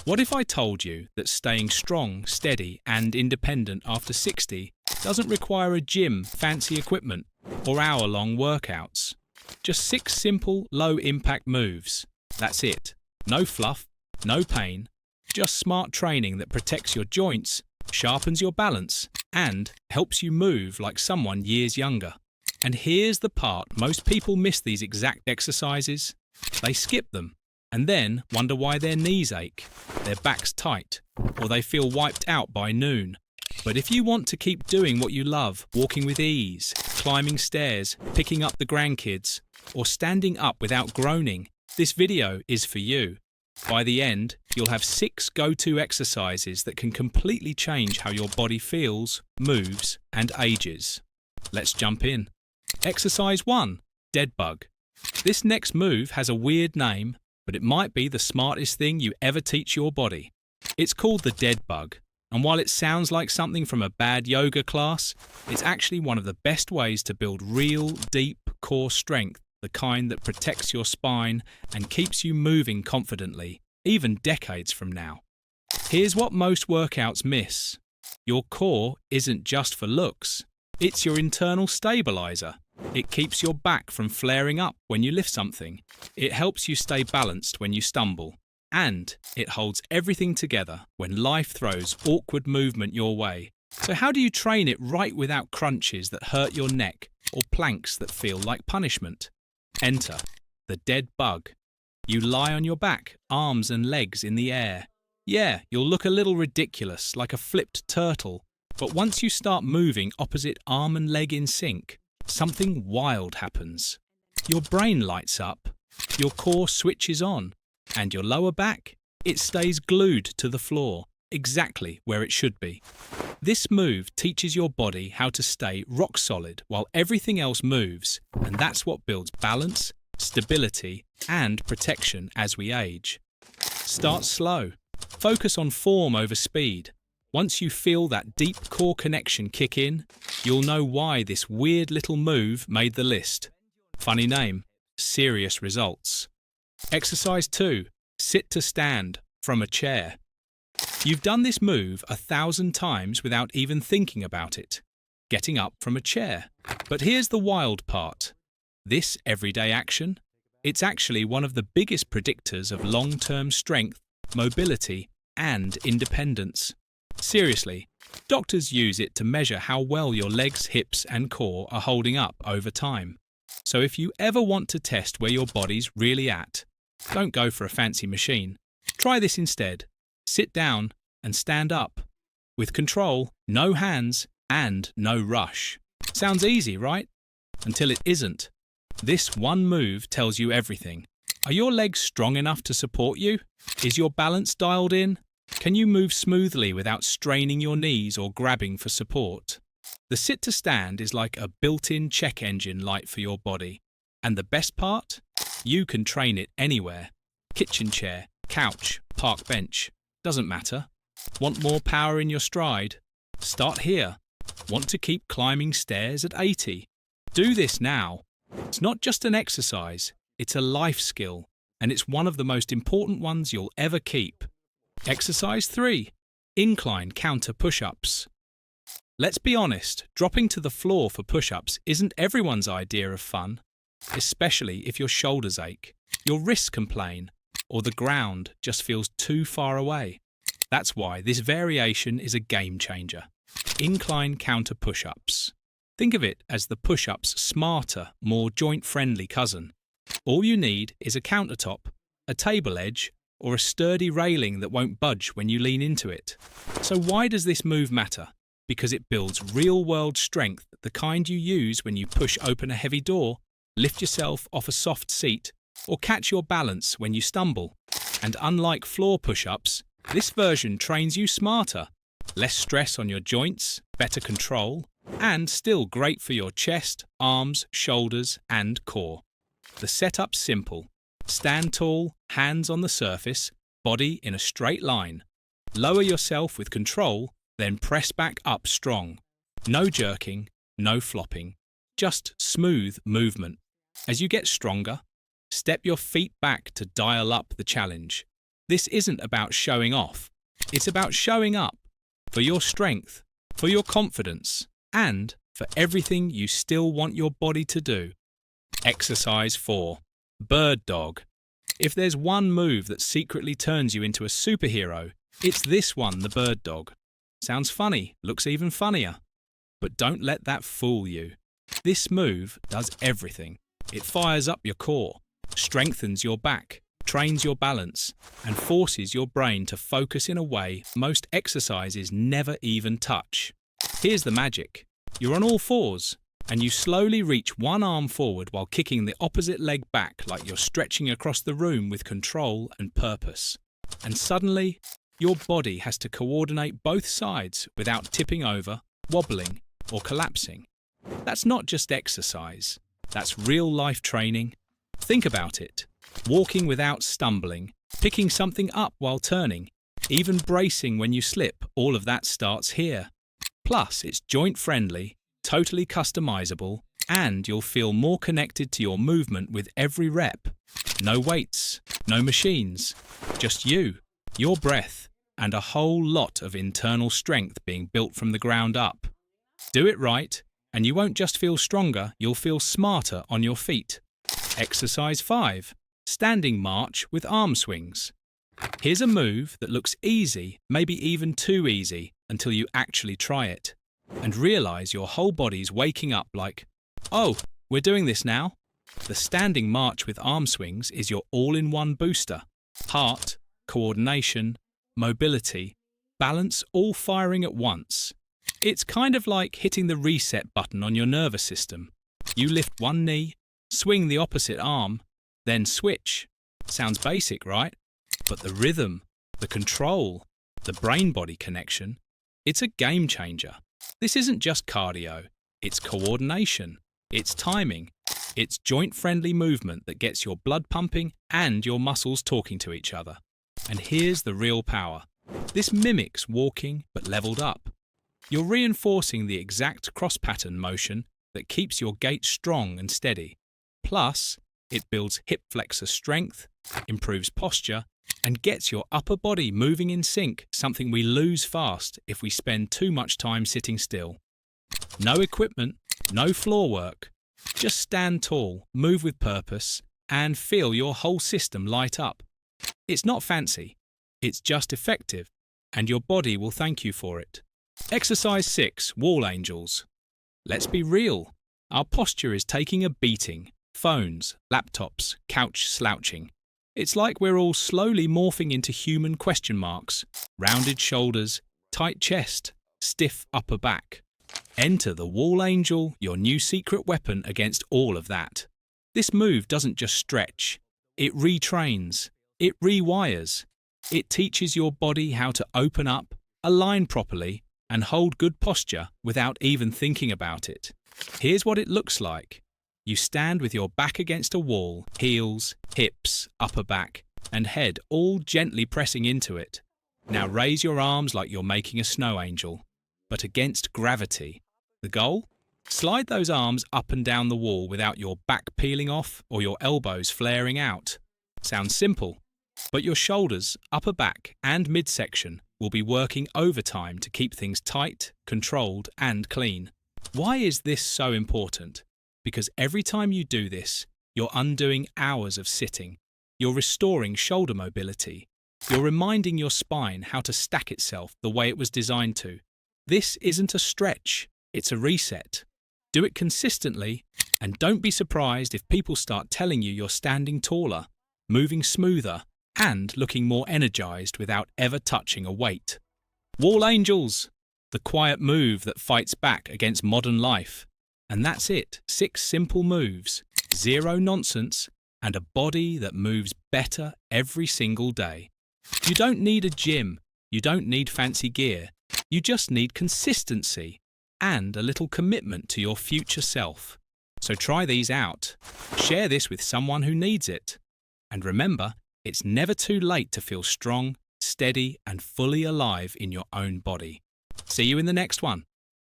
What if I told you that staying strong, steady, and independent after 60 doesn't require a gym, fancy equipment, or hour-long workouts? Just 6 simple, low-impact moves. That's it. No fluff, no pain, just smart training that protects your joints, sharpens your balance, and helps you move like someone years younger. And here's the part most people miss these exact exercises. They skip them, and then wonder why their knees ache, their back's tight, or they feel wiped out by noon. But if you want to keep doing what you love, walking with ease, climbing stairs, picking up the grandkids, or standing up without groaning, this video is for you. By the end, you'll have 6 go-to exercises that can completely change how your body feels, moves, and ages. Let's jump in. Exercise 1. Dead bug. This next move has a weird name, but it might be the smartest thing you ever teach your body. It's called the dead bug, and while it sounds like something from a bad yoga class, it's actually one of the best ways to build real, deep core strength, the kind that protects your spine and keeps you moving confidently, even decades from now. Here's what most workouts miss. Your core isn't just for looks. It's your internal stabilizer. It keeps your back from flaring up when you lift something. It helps you stay balanced when you stumble. And it holds everything together when life throws awkward movement your way. So how do you train it right without crunches that hurt your neck or planks that feel like punishment? Enter the dead bug. You lie on your back, arms and legs in the air. Yeah, you'll look a little ridiculous, like a flipped turtle. But once you start moving opposite arm and leg in sync, something wild happens. Your brain lights up, your core switches on, and your lower back, it stays glued to the floor, exactly where it should be. This move teaches your body how to stay rock solid while everything else moves, and that's what builds balance, stability, and protection as we age. Start slow. Focus on form over speed. Once you feel that deep core connection kick in, you'll know why this weird little move made the list. Funny name, serious results. Exercise 2. Sit to stand, from a chair. You've done this move 1,000 times without even thinking about it, getting up from a chair. But here's the wild part. This everyday action, it's actually one of the biggest predictors of long-term strength, mobility, and independence. Seriously, doctors use it to measure how well your legs, hips, and core are holding up over time. So if you ever want to test where your body's really at, don't go for a fancy machine. Try this instead. Sit down and stand up. With control, no hands, and no rush. Sounds easy, right? Until it isn't. This one move tells you everything. Are your legs strong enough to support you? Is your balance dialed in? Can you move smoothly without straining your knees or grabbing for support? The sit to stand is like a built-in check engine light for your body. And the best part? You can train it anywhere. Kitchen chair, couch, park bench. Doesn't matter. Want more power in your stride? Start here. Want to keep climbing stairs at 80? Do this now. It's not just an exercise, it's a life skill, and it's one of the most important ones you'll ever keep. Exercise 3. Incline counter push-ups. Let's be honest, dropping to the floor for push-ups isn't everyone's idea of fun, especially if your shoulders ache, your wrists complain, or the ground just feels too far away. That's why this variation is a game changer. Incline counter push-ups. Think of it as the push-up's smarter, more joint-friendly cousin. All you need is a countertop, a table edge, or a sturdy railing that won't budge when you lean into it. So why does this move matter? Because it builds real-world strength, the kind you use when you push open a heavy door, lift yourself off a soft seat, or catch your balance when you stumble. And unlike floor push-ups, this version trains you smarter. Less stress on your joints, better control, and still great for your chest, arms, shoulders, and core. The setup's simple. Stand tall, hands on the surface, body in a straight line. Lower yourself with control, then press back up strong. No jerking, no flopping. Just smooth movement. As you get stronger, step your feet back to dial up the challenge. This isn't about showing off. It's about showing up for your strength, for your confidence, and for everything you still want your body to do. Exercise 4. Bird Dog. If there's one move that secretly turns you into a superhero, it's this one, the bird dog. Sounds funny, looks even funnier. But don't let that fool you. This move does everything. It fires up your core, strengthens your back, trains your balance, and forces your brain to focus in a way most exercises never even touch. Here's the magic. You're on all fours, and you slowly reach one arm forward while kicking the opposite leg back like you're stretching across the room with control and purpose. And suddenly, your body has to coordinate both sides without tipping over, wobbling, or collapsing. That's not just exercise. That's real-life training. Think about it. Walking without stumbling, picking something up while turning, even bracing when you slip, all of that starts here. Plus, it's joint-friendly, totally customizable, and you'll feel more connected to your movement with every rep. No weights, no machines, just you, your breath, and a whole lot of internal strength being built from the ground up. Do it right, and you won't just feel stronger, you'll feel smarter on your feet. Exercise 5. Standing march with arm swings. Here's a move that looks easy, maybe even too easy, until you actually try it and realize your whole body's waking up like, oh, we're doing this now. The standing march with arm swings is your all-in-one booster. Heart, coordination, mobility, balance all firing at once. It's kind of like hitting the reset button on your nervous system. You lift one knee, swing the opposite arm, then switch. Sounds basic, right? But the rhythm, the control, the brain-body connection, it's a game changer. This isn't just cardio, it's coordination, it's timing, it's joint-friendly movement that gets your blood pumping and your muscles talking to each other. And here's the real power. This mimics walking but leveled up. You're reinforcing the exact cross-pattern motion that keeps your gait strong and steady. Plus, it builds hip flexor strength, improves posture, and gets your upper body moving in sync, something we lose fast if we spend too much time sitting still. No equipment, no floor work. Just stand tall, move with purpose, and feel your whole system light up. It's not fancy, it's just effective, and your body will thank you for it. Exercise 6. Wall Angels. Let's be real. Our posture is taking a beating. Phones, laptops, couch slouching. It's like we're all slowly morphing into human question marks. Rounded shoulders, tight chest, stiff upper back. Enter the Wall Angel, your new secret weapon against all of that. This move doesn't just stretch. It retrains. It rewires. It teaches your body how to open up, align properly, and hold good posture without even thinking about it. Here's what it looks like. You stand with your back against a wall, heels, hips, upper back, and head all gently pressing into it. Now raise your arms like you're making a snow angel, but against gravity. The goal? Slide those arms up and down the wall without your back peeling off or your elbows flaring out. Sounds simple, but your shoulders, upper back, and midsection will be working overtime to keep things tight, controlled, and clean. Why is this so important? Because every time you do this, you're undoing hours of sitting. You're restoring shoulder mobility. You're reminding your spine how to stack itself the way it was designed to. This isn't a stretch, it's a reset. Do it consistently, and don't be surprised if people start telling you you're standing taller, moving smoother, and looking more energized without ever touching a weight. Wall Angels! The quiet move that fights back against modern life. And that's it. 6 simple moves, 0 nonsense, and a body that moves better every single day. You don't need a gym. You don't need fancy gear. You just need consistency and a little commitment to your future self. So try these out. Share this with someone who needs it. And remember, it's never too late to feel strong, steady, and fully alive in your own body. See you in the next one.